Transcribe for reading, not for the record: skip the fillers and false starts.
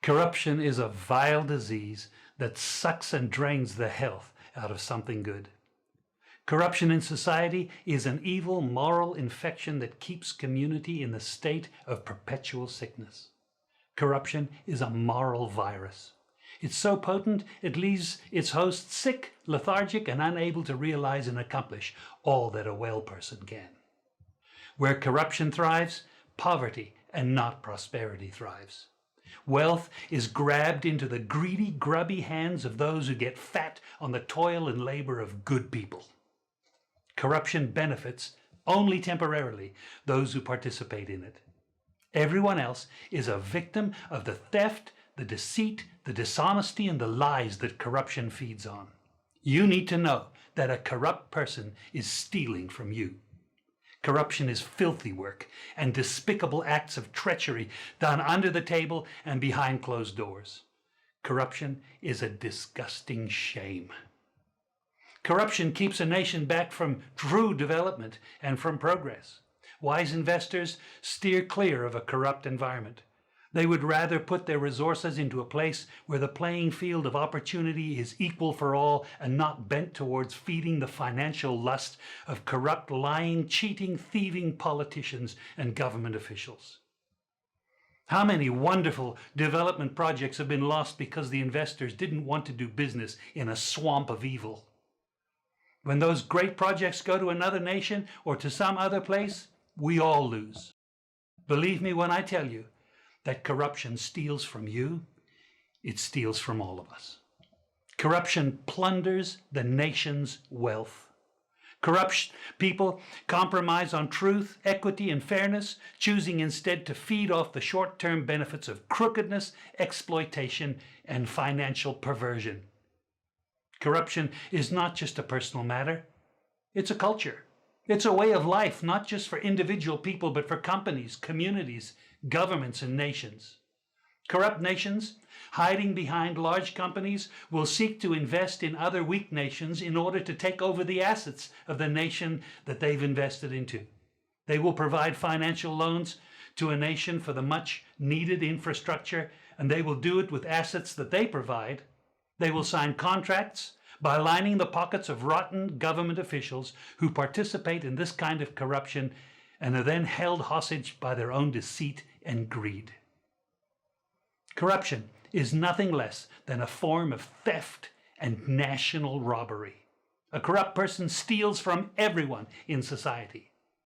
Corruption is a vile disease that sucks and drains the health out of something good. Corruption in society is an evil moral infection that keeps community in the state of perpetual sickness. Corruption is a moral virus. It's so potent it leaves its host sick, lethargic, and unable to realize and accomplish all that a well person can. Where corruption thrives, poverty and not prosperity thrives. Wealth is grabbed into the greedy, grubby hands of those who get fat on the toil and labor of good people. Corruption benefits only temporarily those who participate in it. Everyone else is a victim of the theft, the deceit, the dishonesty, and the lies that corruption feeds on. You need to know that a corrupt person is stealing from you. Corruption is filthy work and despicable acts of treachery done under the table and behind closed doors. Corruption is a disgusting shame. Corruption keeps a nation back from true development and from progress. Wise investors steer clear of a corrupt environment. They would rather put their resources into a place where the playing field of opportunity is equal for all and not bent towards feeding the financial lust of corrupt, lying, cheating, thieving politicians and government officials. How many wonderful development projects have been lost because the investors didn't want to do business in a swamp of evil? When those great projects go to another nation or to some other place, we all lose. Believe me when I tell you that corruption steals from you, it steals from all of us. Corruption plunders the nation's wealth. Corrupt people compromise on truth, equity, and fairness, choosing instead to feed off the short-term benefits of crookedness, exploitation, and financial perversion. Corruption is not just a personal matter, it's a culture. It's a way of life, not just for individual people, but for companies, communities, governments, and nations. Corrupt nations, hiding behind large companies, will seek to invest in other weak nations in order to take over the assets of the nation that they've invested into. They will provide financial loans to a nation for the much needed infrastructure, and they will do it with assets that they provide. They will sign contracts by lining the pockets of rotten government officials who participate in this kind of corruption and are then held hostage by their own deceit and greed. Corruption is nothing less than a form of theft and national robbery. A corrupt person steals from everyone in society.